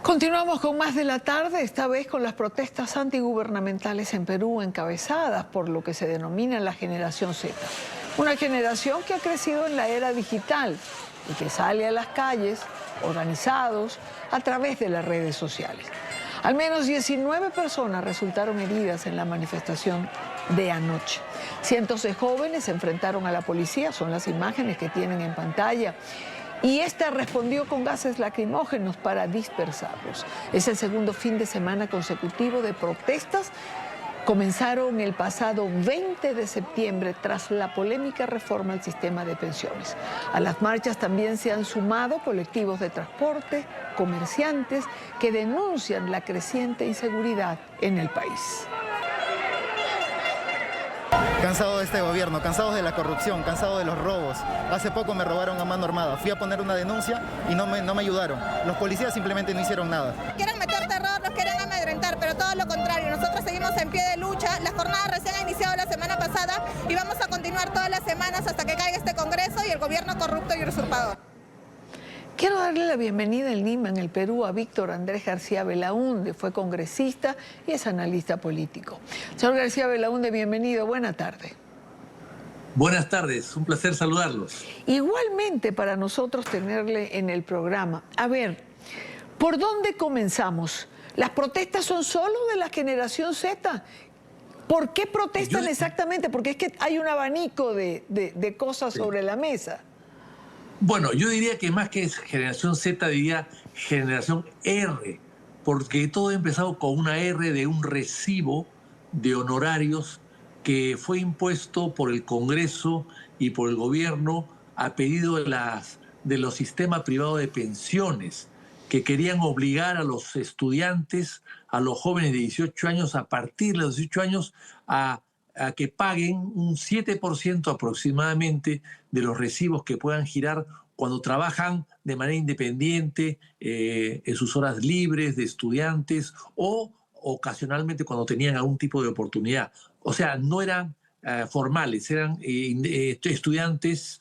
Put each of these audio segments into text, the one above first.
Continuamos con más de la tarde, esta vez con las protestas antigubernamentales en Perú encabezadas por lo que se denomina la generación Z. Una generación que ha crecido en la era digital y que sale a las calles organizados a través de las redes sociales. Al menos 19 personas resultaron heridas en la manifestación de anoche. Cientos de jóvenes se enfrentaron a la policía, son las imágenes que tienen en pantalla. Y esta respondió con gases lacrimógenos para dispersarlos. Es el segundo fin de semana consecutivo de protestas. Comenzaron el pasado 20 de septiembre tras la polémica reforma al sistema de pensiones. A las marchas también se han sumado colectivos de transporte, comerciantes que denuncian la creciente inseguridad en el país. Cansado de este gobierno, cansados de la corrupción, cansados de los robos. Hace poco me robaron a mano armada. Fui a poner una denuncia y no me ayudaron. Los policías simplemente no hicieron nada. Quieren meter terror, nos quieren amedrentar, pero todo lo contrario. Nosotros seguimos en pie de lucha. La jornada recién ha iniciado la semana pasada y vamos a continuar todas las semanas hasta que caiga este Congreso y el gobierno corrupto y usurpador. Quiero darle la bienvenida en Lima, en el Perú, a Víctor Andrés García Belaúnde. Fue congresista y es analista político. Señor García Belaúnde, bienvenido. Buena tarde. Buenas tardes, un placer saludarlos. Igualmente para nosotros tenerle en el programa. A ver, ¿por dónde comenzamos? ¿Las protestas son solo de la generación Z? ¿Por qué protestan exactamente? Porque es que hay un abanico de cosas sobre la mesa. Bueno, yo diría que más que generación Z, diría generación R, porque todo ha empezado con una R de un recibo de honorarios que fue impuesto por el Congreso y por el gobierno a pedido de los sistemas privados de pensiones, que querían obligar a los estudiantes, a los jóvenes de 18 años, a partir de los 18 años, a que paguen un 7% aproximadamente de los recibos que puedan girar cuando trabajan de manera independiente, en sus horas libres de estudiantes o ocasionalmente cuando tenían algún tipo de oportunidad. O sea, no eran formales, eran estudiantes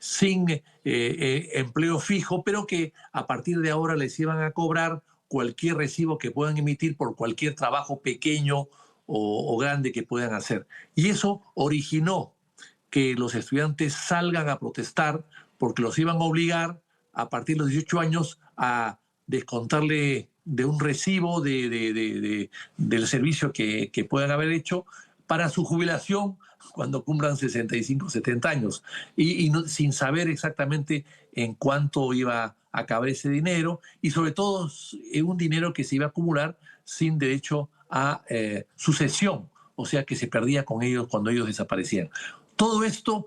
sin empleo fijo, pero que a partir de ahora les iban a cobrar cualquier recibo que puedan emitir por cualquier trabajo pequeño o grande que puedan hacer. Y eso originó que los estudiantes salgan a protestar porque los iban a obligar a partir de los 18 años a descontarle de un recibo del servicio que puedan haber hecho para su jubilación cuando cumplan 65, 70 años. Y sin saber exactamente en cuánto iba a acabar ese dinero y sobre todo un dinero que se iba a acumular sin derecho a sucesión, o sea que se perdía con ellos cuando ellos desaparecían. Todo esto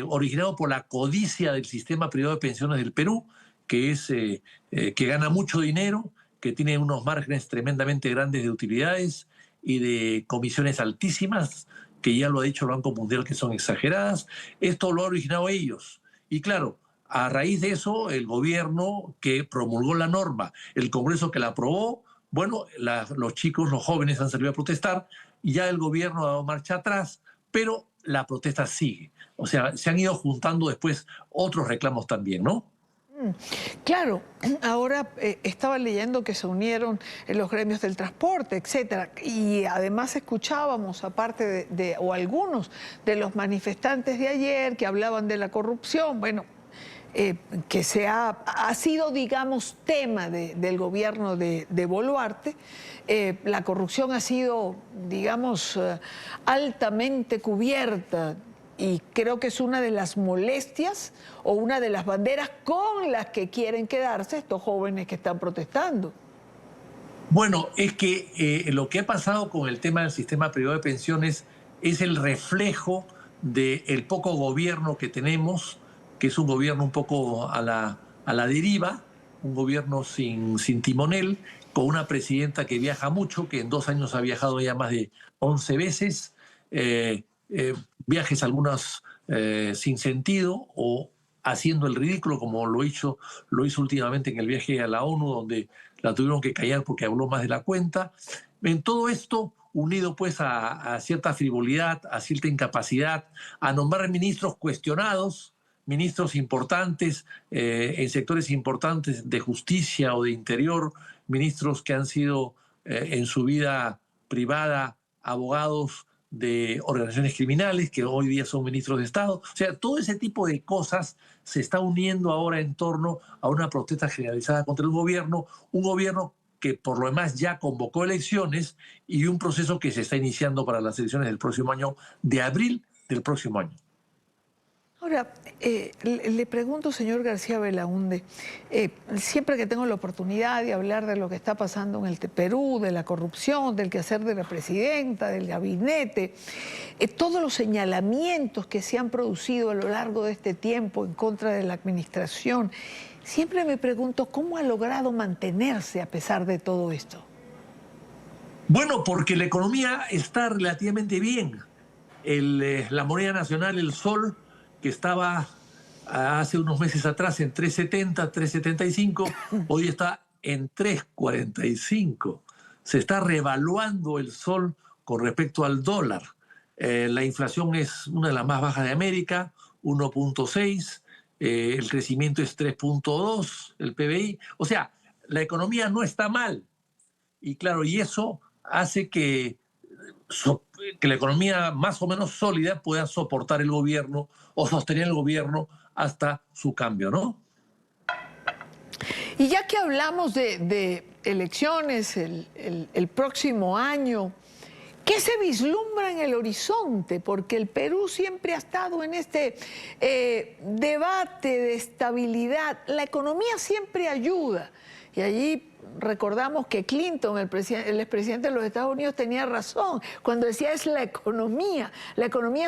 originado por la codicia del sistema privado de pensiones del Perú, que gana mucho dinero, que tiene unos márgenes tremendamente grandes de utilidades y de comisiones altísimas, que ya lo ha dicho el Banco Mundial que son exageradas. Esto lo ha originado ellos. Y claro, a raíz de eso, el gobierno que promulgó la norma, el Congreso que la aprobó, bueno, los chicos, los jóvenes han salido a protestar, y ya el gobierno ha dado marcha atrás, pero la protesta sigue. O sea, se han ido juntando después otros reclamos también, ¿no? Claro, ahora estaba leyendo que se unieron los gremios del transporte, etcétera, y además escuchábamos, aparte o algunos de los manifestantes de ayer que hablaban de la corrupción, bueno, que ha sido, digamos, tema del gobierno de Boluarte. La corrupción ha sido, digamos, altamente cubierta y creo que es una de las molestias o una de las banderas con las que quieren quedarse estos jóvenes que están protestando. Bueno, es que lo que ha pasado con el tema del sistema privado de pensiones es el reflejo del poco gobierno que tenemos, que es un gobierno un poco a la deriva, un gobierno sin timonel, con una presidenta que viaja mucho, que en 2 años ha viajado ya más de 11 veces, viajes algunos sin sentido o haciendo el ridículo, como lo hizo últimamente en el viaje a la ONU, donde la tuvieron que callar porque habló más de la cuenta. En todo esto, unido pues a cierta frivolidad, a cierta incapacidad, a nombrar ministros cuestionados, ministros importantes en sectores importantes de justicia o de interior, ministros que han sido en su vida privada abogados de organizaciones criminales, que hoy día son ministros de Estado. O sea, todo ese tipo de cosas se está uniendo ahora en torno a una protesta generalizada contra un gobierno que por lo demás ya convocó elecciones y un proceso que se está iniciando para las elecciones del próximo año, de abril del próximo año. Ahora, le pregunto, señor García Belaúnde, siempre que tengo la oportunidad de hablar de lo que está pasando en el Perú, de la corrupción, del quehacer de la presidenta, del gabinete, todos los señalamientos que se han producido a lo largo de este tiempo en contra de la administración, siempre me pregunto cómo ha logrado mantenerse a pesar de todo esto. Bueno, porque la economía está relativamente bien. La moneda nacional, el sol, que estaba hace unos meses atrás en 3.70, 3.75, hoy está en 3.45. Se está revaluando el sol con respecto al dólar. La inflación es una de las más bajas de América, 1.6, el crecimiento es 3.2, el PBI. O sea, la economía no está mal. Y claro, y eso hace que la economía más o menos sólida pueda soportar el gobierno o sostener el gobierno hasta su cambio, ¿no? Y ya que hablamos de elecciones el próximo año, ¿qué se vislumbra en el horizonte? Porque el Perú siempre ha estado en este debate de estabilidad. La economía siempre ayuda. Y allí recordamos que Clinton, el expresidente de los Estados Unidos, tenía razón cuando decía es la economía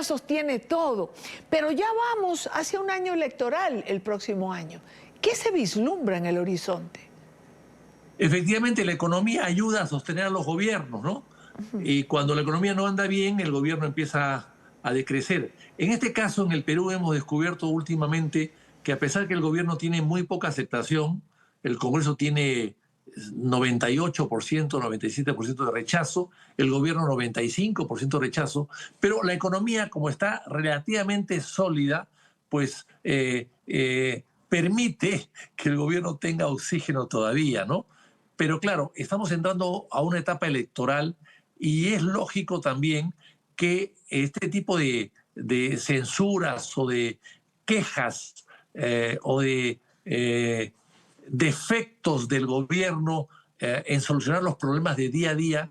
sostiene todo. Pero ya vamos hacia un año electoral el próximo año. ¿Qué se vislumbra en el horizonte? Efectivamente, la economía ayuda a sostener a los gobiernos, ¿no? Y cuando la economía no anda bien, el gobierno empieza a decrecer. En este caso, en el Perú hemos descubierto últimamente que a pesar que el gobierno tiene muy poca aceptación, el Congreso tiene 98%, 97% de rechazo, el gobierno 95% de rechazo, pero la economía, como está relativamente sólida, pues permite que el gobierno tenga oxígeno todavía, ¿no? Pero claro, estamos entrando a una etapa electoral y es lógico también que este tipo de censuras o de quejas o de defectos del gobierno en solucionar los problemas de día a día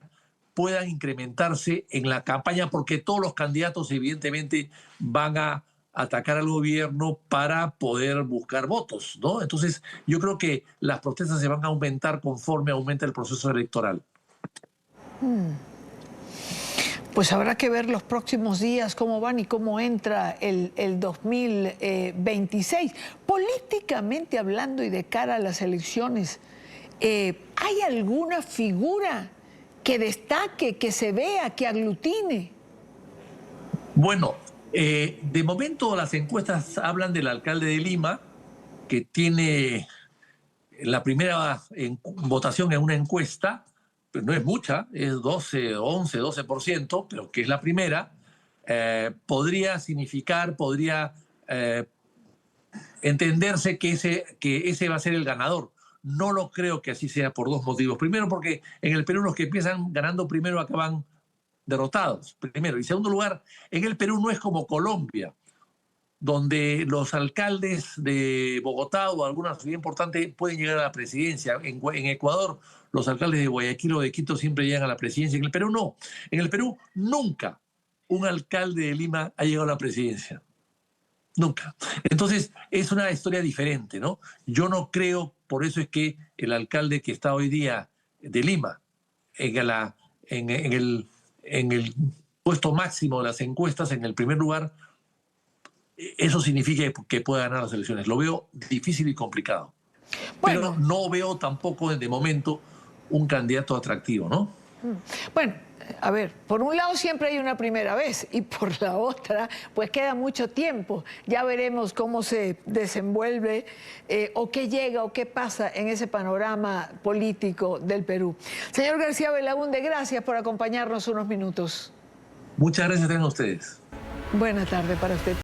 puedan incrementarse en la campaña, porque todos los candidatos evidentemente van a atacar al gobierno para poder buscar votos, ¿no? Entonces yo creo que las protestas se van a aumentar conforme aumenta el proceso electoral. Pues habrá que ver los próximos días cómo van y cómo entra el 2026. Políticamente hablando y de cara a las elecciones, ¿hay alguna figura que destaque, que se vea, que aglutine? Bueno, de momento las encuestas hablan del alcalde de Lima, que tiene la primera votación en una encuesta, no es mucha, es 12%, pero que es la primera, podría significar, podría entenderse que ese va a ser el ganador. No lo creo que así sea por dos motivos. Primero, porque en el Perú los que empiezan ganando primero acaban derrotados, primero. Y segundo lugar, en el Perú no es como Colombia, donde los alcaldes de Bogotá o alguna ciudad importante pueden llegar a la presidencia. En Ecuador, los alcaldes de Guayaquil o de Quito siempre llegan a la presidencia. En el Perú no. En el Perú nunca un alcalde de Lima ha llegado a la presidencia. Nunca. Entonces es una historia diferente, ¿no? Yo no creo, por eso es que el alcalde que está hoy día de Lima, en el puesto máximo de las encuestas, en el primer lugar, eso significa que pueda ganar las elecciones. Lo veo difícil y complicado. Bueno, pero no veo tampoco de momento un candidato atractivo, ¿no? Bueno, a ver, por un lado siempre hay una primera vez y por la otra pues queda mucho tiempo. Ya veremos cómo se desenvuelve o qué llega o qué pasa en ese panorama político del Perú. Señor García Belaúnde, gracias por acompañarnos unos minutos. Muchas gracias a ustedes. Buena tarde para usted.